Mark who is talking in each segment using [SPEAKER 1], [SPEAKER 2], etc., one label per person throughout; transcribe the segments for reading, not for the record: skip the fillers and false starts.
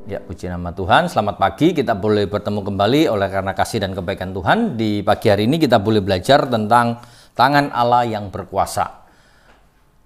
[SPEAKER 1] Ya, puji nama Tuhan. Selamat pagi, kita boleh bertemu kembali oleh karena kasih dan kebaikan Tuhan. Di pagi hari ini kita boleh belajar tentang tangan Allah yang berkuasa.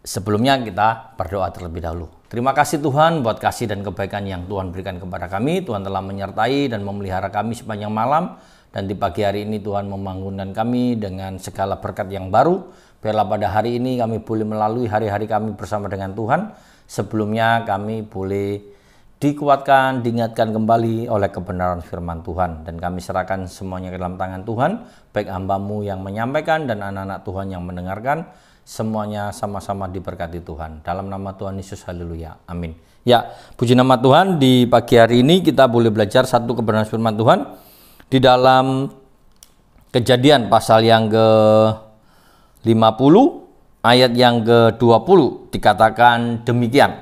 [SPEAKER 1] Sebelumnya kita berdoa terlebih dahulu. Terima kasih Tuhan buat kasih dan kebaikan yang Tuhan berikan kepada kami. Tuhan telah menyertai dan memelihara kami sepanjang malam. Dan di pagi hari ini Tuhan membangunkan kami dengan segala berkat yang baru. Biarlah pada hari ini kami boleh melalui hari-hari kami bersama dengan Tuhan. Sebelumnya kami boleh dikuatkan, diingatkan kembali oleh kebenaran firman Tuhan. Dan kami serahkan semuanya ke dalam tangan Tuhan, baik hamba-Mu yang menyampaikan dan anak-anak Tuhan yang mendengarkan. Semuanya sama-sama diberkati Tuhan. Dalam nama Tuhan Yesus, haleluya, amin. Ya, puji nama Tuhan, di pagi hari ini kita boleh belajar satu kebenaran firman Tuhan. Di dalam Kejadian pasal yang ke-50, ayat yang ke-20, dikatakan demikian.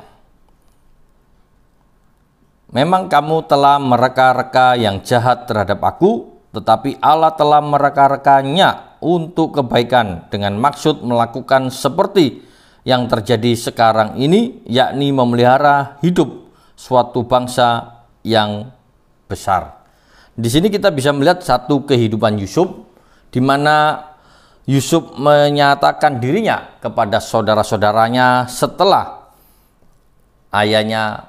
[SPEAKER 1] Memang kamu telah mereka-reka yang jahat terhadap aku, tetapi Allah telah mereka-rekanya untuk kebaikan dengan maksud melakukan seperti yang terjadi sekarang ini, yakni memelihara hidup suatu bangsa yang besar. Di sini kita bisa melihat satu kehidupan Yusuf, di mana Yusuf menyatakan dirinya kepada saudara-saudaranya setelah ayahnya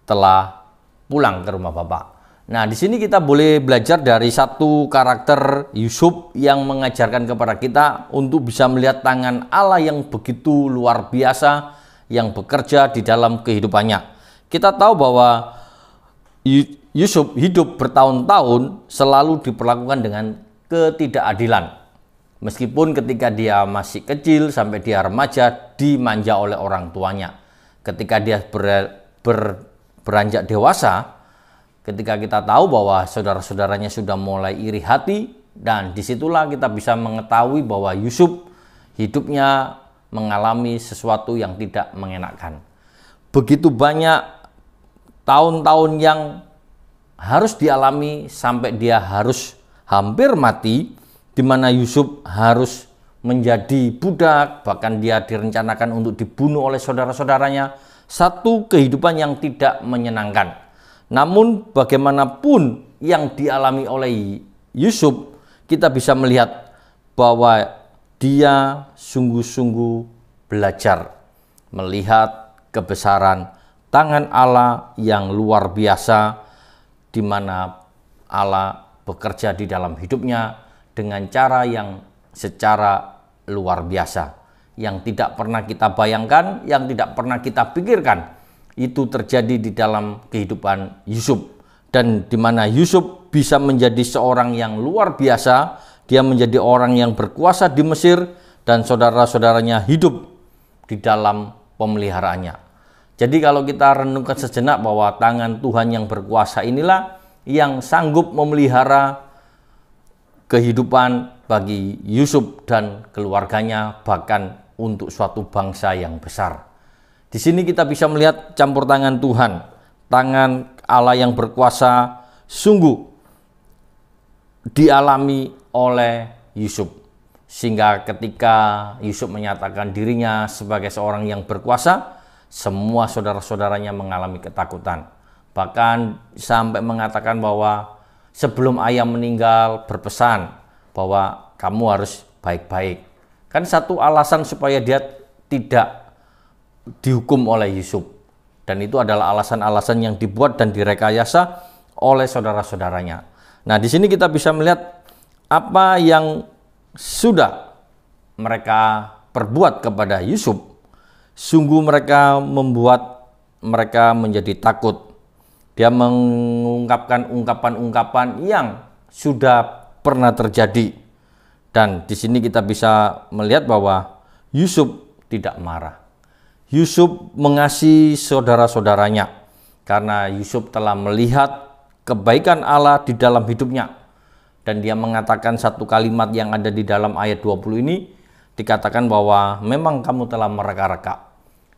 [SPEAKER 1] telah pulang ke rumah bapak. Nah, di sini kita boleh belajar dari satu karakter Yusuf yang mengajarkan kepada kita untuk bisa melihat tangan Allah yang begitu luar biasa yang bekerja di dalam kehidupannya. Kita tahu bahwa Yusuf hidup bertahun-tahun selalu diperlakukan dengan ketidakadilan. Meskipun ketika dia masih kecil sampai dia remaja dimanja oleh orang tuanya. Ketika dia beranjak dewasa, ketika kita tahu bahwa saudara-saudaranya sudah mulai iri hati, dan disitulah kita bisa mengetahui bahwa Yusuf hidupnya mengalami sesuatu yang tidak mengenakan. Begitu banyak tahun-tahun yang harus dialami sampai dia harus hampir mati, di mana Yusuf harus menjadi budak, bahkan dia direncanakan untuk dibunuh oleh saudara-saudaranya. Satu kehidupan yang tidak menyenangkan. Namun bagaimanapun yang dialami oleh Yusuf, kita bisa melihat bahwa dia sungguh-sungguh belajar melihat kebesaran tangan Allah yang luar biasa, di mana Allah bekerja di dalam hidupnya dengan cara yang secara luar biasa, yang tidak pernah kita bayangkan, yang tidak pernah kita pikirkan. Itu terjadi di dalam kehidupan Yusuf, dan di mana Yusuf bisa menjadi seorang yang luar biasa. Dia menjadi orang yang berkuasa di Mesir, dan saudara-saudaranya hidup di dalam pemeliharaannya. Jadi kalau kita renungkan sejenak bahwa tangan Tuhan yang berkuasa inilah yang sanggup memelihara kehidupan bagi Yusuf dan keluarganya, bahkan untuk suatu bangsa yang besar. Di sini kita bisa melihat campur tangan Tuhan, tangan Allah yang berkuasa sungguh dialami oleh Yusuf. Sehingga ketika Yusuf menyatakan dirinya sebagai seorang yang berkuasa, semua saudara-saudaranya mengalami ketakutan. Bahkan sampai mengatakan bahwa sebelum ayah meninggal berpesan bahwa kamu harus baik-baik. Kan satu alasan supaya dia tidak dihukum oleh Yusuf. Dan itu adalah alasan-alasan yang dibuat dan direkayasa oleh saudara-saudaranya. Nah, di sini kita bisa melihat apa yang sudah mereka perbuat kepada Yusuf. Sungguh mereka membuat mereka menjadi takut. Dia mengungkapkan ungkapan-ungkapan yang sudah pernah terjadi. Dan di sini kita bisa melihat bahwa Yusuf tidak marah. Yusuf mengasihi saudara-saudaranya karena Yusuf telah melihat kebaikan Allah di dalam hidupnya. Dan dia mengatakan satu kalimat yang ada di dalam ayat 20 ini, dikatakan bahwa memang kamu telah mereka-reka.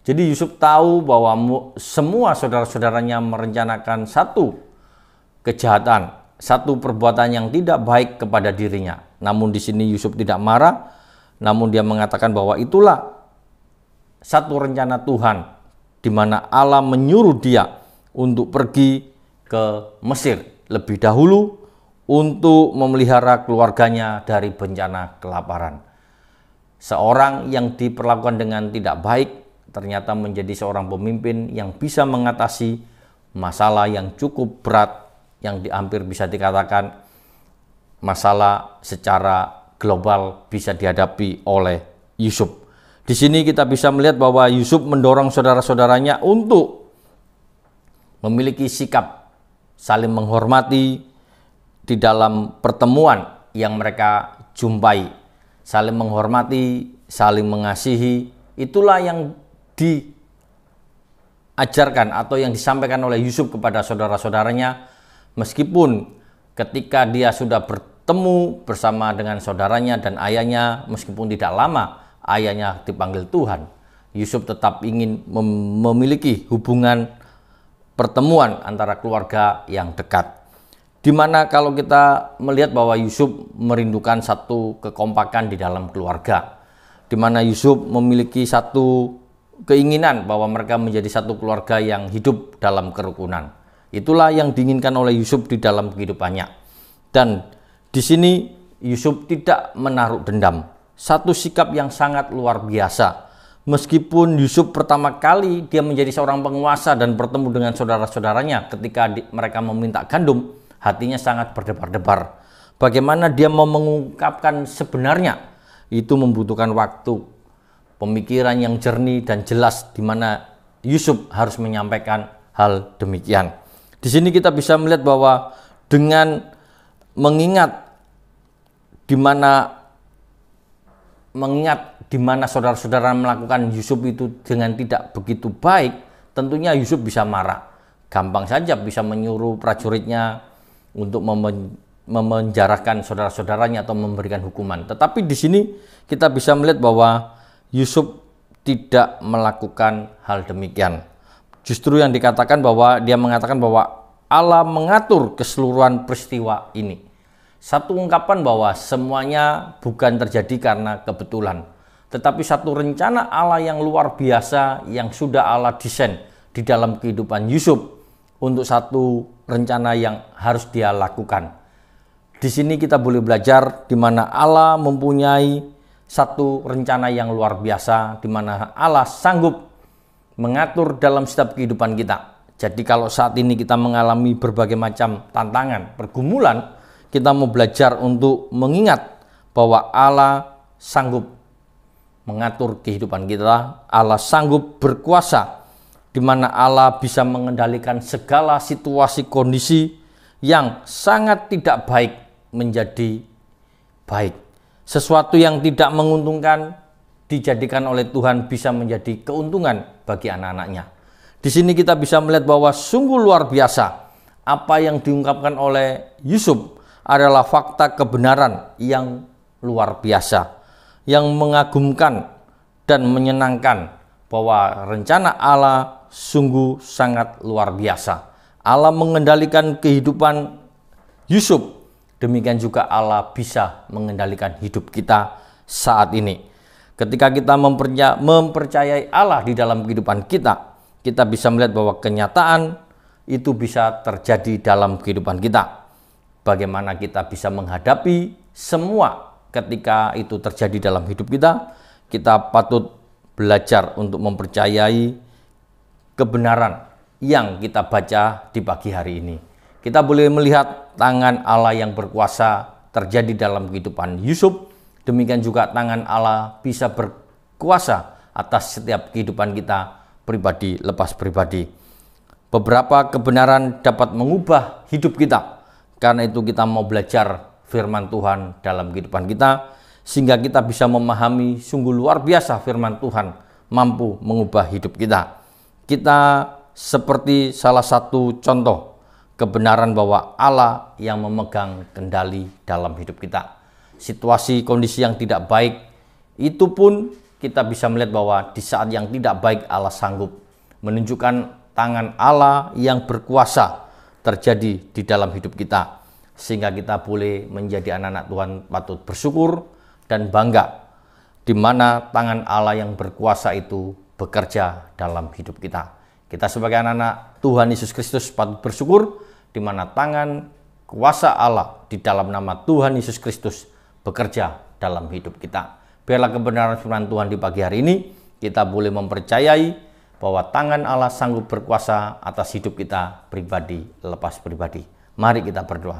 [SPEAKER 1] Jadi Yusuf tahu bahwa semua saudara-saudaranya merencanakan satu kejahatan, satu perbuatan yang tidak baik kepada dirinya. Namun di sini Yusuf tidak marah, namun dia mengatakan bahwa itulah satu rencana Tuhan, di mana Allah menyuruh dia untuk pergi ke Mesir lebih dahulu untuk memelihara keluarganya dari bencana kelaparan. Seorang yang diperlakukan dengan tidak baik ternyata menjadi seorang pemimpin yang bisa mengatasi masalah yang cukup berat, yang hampir bisa dikatakan masalah secara global bisa dihadapi oleh Yusuf. Di sini kita bisa melihat bahwa Yusuf mendorong saudara-saudaranya untuk memiliki sikap saling menghormati di dalam pertemuan yang mereka jumpai, saling menghormati, saling mengasihi. Itulah yang diajarkan atau yang disampaikan oleh Yusuf kepada saudara-saudaranya, meskipun ketika dia sudah bertemu bersama dengan saudaranya dan ayahnya, meskipun tidak lama ayahnya dipanggil Tuhan, Yusuf tetap ingin memiliki hubungan pertemuan antara keluarga yang dekat. Dimana kalau kita melihat bahwa Yusuf merindukan satu kekompakan di dalam keluarga, dimana Yusuf memiliki satu keinginan bahwa mereka menjadi satu keluarga yang hidup dalam kerukunan. Itulah yang diinginkan oleh Yusuf di dalam kehidupannya. Dan di sini Yusuf tidak menaruh dendam. Satu sikap yang sangat luar biasa. Meskipun Yusuf pertama kali dia menjadi seorang penguasa dan bertemu dengan saudara-saudaranya ketika mereka meminta gandum, hatinya sangat berdebar-debar. Bagaimana dia mau mengungkapkan sebenarnya, itu membutuhkan waktu, pemikiran yang jernih dan jelas di mana Yusuf harus menyampaikan hal demikian. Di sini kita bisa melihat bahwa dengan mengingat di mana saudara-saudara melakukan Yusuf itu dengan tidak begitu baik, tentunya Yusuf bisa marah. Gampang saja bisa menyuruh prajuritnya untuk memenjarakan saudara-saudaranya atau memberikan hukuman. Tetapi di sini kita bisa melihat bahwa Yusuf tidak melakukan hal demikian. Justru yang dikatakan bahwa dia mengatakan bahwa Allah mengatur keseluruhan peristiwa ini. Satu ungkapan bahwa semuanya bukan terjadi karena kebetulan, tetapi satu rencana Allah yang luar biasa yang sudah Allah desain di dalam kehidupan Yusuf untuk satu rencana yang harus dia lakukan. Di sini kita boleh belajar di mana Allah mempunyai satu rencana yang luar biasa, di mana Allah sanggup mengatur dalam setiap kehidupan kita. Jadi kalau saat ini kita mengalami berbagai macam tantangan, pergumulan, kita mau belajar untuk mengingat bahwa Allah sanggup mengatur kehidupan kita, Allah sanggup berkuasa, di mana Allah bisa mengendalikan segala situasi kondisi yang sangat tidak baik menjadi baik. Sesuatu yang tidak menguntungkan dijadikan oleh Tuhan bisa menjadi keuntungan bagi anak-anaknya. Di sini kita bisa melihat bahwa sungguh luar biasa apa yang diungkapkan oleh Yusuf adalah fakta kebenaran yang luar biasa, yang mengagumkan dan menyenangkan bahwa rencana Allah sungguh sangat luar biasa. Allah mengendalikan kehidupan Yusuf, demikian juga Allah bisa mengendalikan hidup kita saat ini. Ketika kita mempercayai Allah di dalam kehidupan kita, kita bisa melihat bahwa kenyataan itu bisa terjadi dalam kehidupan kita. Bagaimana kita bisa menghadapi semua ketika itu terjadi dalam hidup kita, kita patut belajar untuk mempercayai kebenaran yang kita baca di pagi hari ini. Kita boleh melihat tangan Allah yang berkuasa terjadi dalam kehidupan Yusuf, demikian juga tangan Allah bisa berkuasa atas setiap kehidupan kita pribadi lepas pribadi. Beberapa kebenaran dapat mengubah hidup kita. Karena itu kita mau belajar firman Tuhan dalam kehidupan kita, sehingga kita bisa memahami sungguh luar biasa firman Tuhan mampu mengubah hidup kita. Kita seperti salah satu contoh kebenaran bahwa Allah yang memegang kendali dalam hidup kita. Situasi kondisi yang tidak baik itu pun kita bisa melihat bahwa di saat yang tidak baik Allah sanggup menunjukkan tangan Allah yang berkuasa terjadi di dalam hidup kita, sehingga kita boleh menjadi anak-anak Tuhan patut bersyukur dan bangga di mana tangan Allah yang berkuasa itu bekerja dalam hidup kita. Kita sebagai anak-anak Tuhan Yesus Kristus patut bersyukur, di mana tangan kuasa Allah di dalam nama Tuhan Yesus Kristus bekerja dalam hidup kita. Biarlah kebenaran firman Tuhan di pagi hari ini kita boleh mempercayai bahwa tangan Allah sanggup berkuasa atas hidup kita pribadi lepas pribadi. Mari kita berdoa.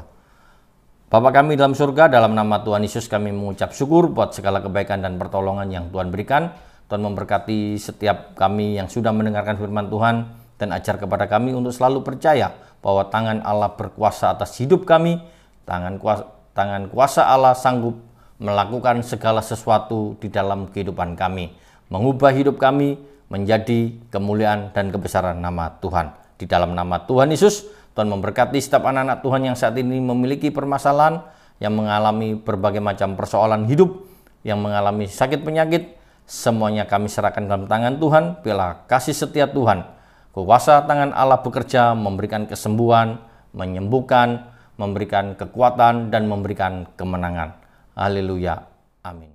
[SPEAKER 1] Bapa kami dalam surga, dalam nama Tuhan Yesus kami mengucap syukur buat segala kebaikan dan pertolongan yang Tuhan berikan. Tuhan memberkati setiap kami yang sudah mendengarkan firman Tuhan dan ajar kepada kami untuk selalu percaya bahwa tangan Allah berkuasa atas hidup kami. Tangan kuasa Allah sanggup melakukan segala sesuatu di dalam kehidupan kami, mengubah hidup kami menjadi kemuliaan dan kebesaran nama Tuhan. Di dalam nama Tuhan Yesus, Tuhan memberkati setiap anak-anak Tuhan yang saat ini memiliki permasalahan, yang mengalami berbagai macam persoalan hidup, yang mengalami sakit penyakit. Semuanya kami serahkan dalam tangan Tuhan. Biarlah kasih setia Tuhan, kuasa tangan Allah bekerja, memberikan kesembuhan, menyembuhkan, memberikan kekuatan, dan memberikan kemenangan. Haleluya. Amin.